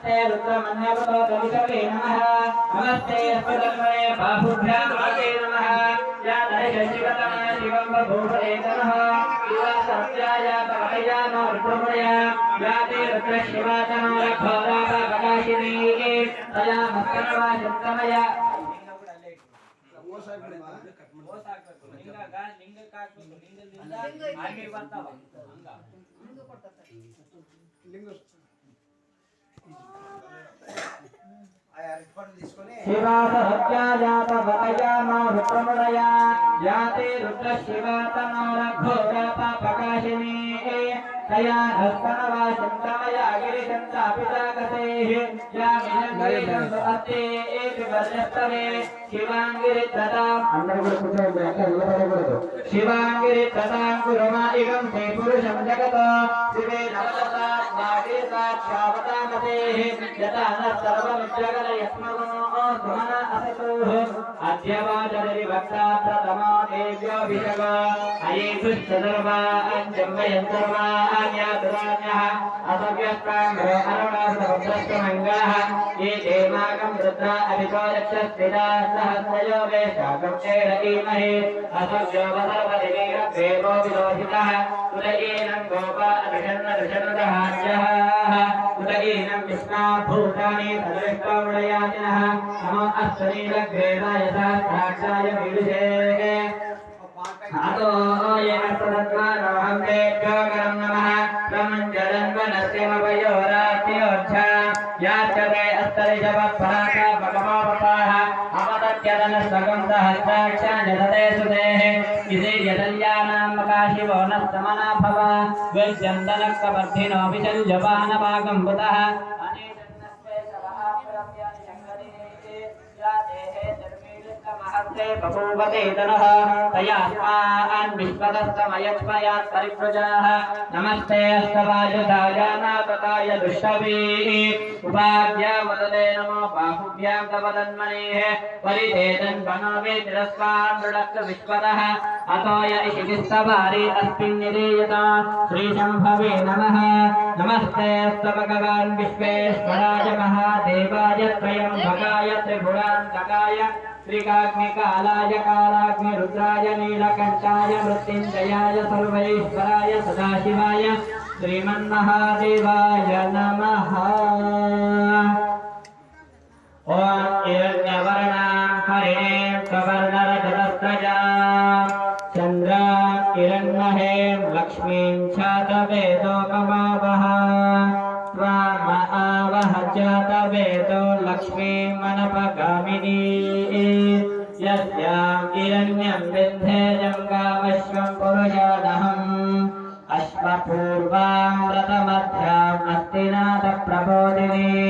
नमस्ते रुद्रमन्यवतो तविषवे नमः नमस्ते अस्मदन्वये बाहुभ्यां नमस्ते नमः या दशशिवतमा शिवं बभूवरे नमः शिवसत्याय तवया नो रुद्रमया या ते रुद्रशिवातनो रघोरापकाशिनी तया मत्कर्वा शब्दमया शिवासहत्याजातवतयामा रुद्रमया याते रुद्रशिवातनोरघोरापकाशिनी तया हस्तनवाशन्तमया गिरिशन्तापिताकसेः या मिलन्ते वर्णस्तवे शिवाङ्गिरित्रताम् शिवाङ्गिरित्रतां गुरुमा इगं ते पुरुषं जगत शिवे नवदतात्मागिरिताक्षावतामतेः यथा न सर्वमिज्जगलयस्मगो सुमना असतोः अद्यवाचरिवक्ता प्रथमा देव्योऽभिषग अयेषुश्चतुर्वा अञ्जम्बयन् सर्वान्यातुरान्यः असव्यस्ताङ्गो अरुणासमुद्रस्तमङ्गलः ये देवागं रुद्रा अभिषोरक्षस्थिता सहस्रयो वेशाकं एषीमहे असव्यो वसर्वदिवीरदेवो विलोहितः उदयेनं गोपा अभिषन्नदृशनुदहाज्यः उदयेनं विष्णाभूतानि सदृष्टौडयातिनः नमो अश्वनीलग्रेवाय सहस्राक्षाय विदुषे अतो येन सदत्मानोऽहं तेभ्यो करं नमः प्रमञ्जलन्वनस्यमवयोरात्योच्छा याच्यते अस्तरिजवत्पराका भगवोपपाः अवदत्यदनस्तकं सहस्राक्षाञ्जते सुतेः विधेयदल्यानां मकाशिवो नः समना भव वैश्यन्दनकवर्धिनो विशञ्जपानपाकं बुतः बभूवते तनः तयास्मान् विश्वतस्तमयत्मयात् परिव्रजाः नमस्ते अस्तवायुधायानातताय दुष्टवी उपाद्या वदते नमो बाहुभ्यां तव तन्मनेः परिधेतन् वनोवे तिरस्कान् मृडक्क विश्वतः अतो य इषिस्तवारि अस्मिन् निधीयता श्रीशम्भवे नमः नमस्ते अस्तु भगवान् विश्वेश्वराय महादेवाय त्र्यम्बकाय त्रिपुरान्तकाय त्रिकाग्निकालाय कालाग्निरुद्राय नीलकण्ठाय मृत्युञ्जयाय सर्वैश्वराय सदाशिवाय श्रीमन्महादेवाय नमः ॐ हिरण्यवर्णां हरिणीं सवर्णरजतस्रजां चन्द्रां हिरण्महीं लक्ष्मीं चातवेदोकमावः त्वाम आवह जातवेदो लक्ष्मीमनपगामिनी यस्यां हिरण्यं विन्ध्येयं गामश्वं पुरुषादहम् अश्वपूर्वां व्रतमध्याम् अस्तिनाथप्रबोधिनीम्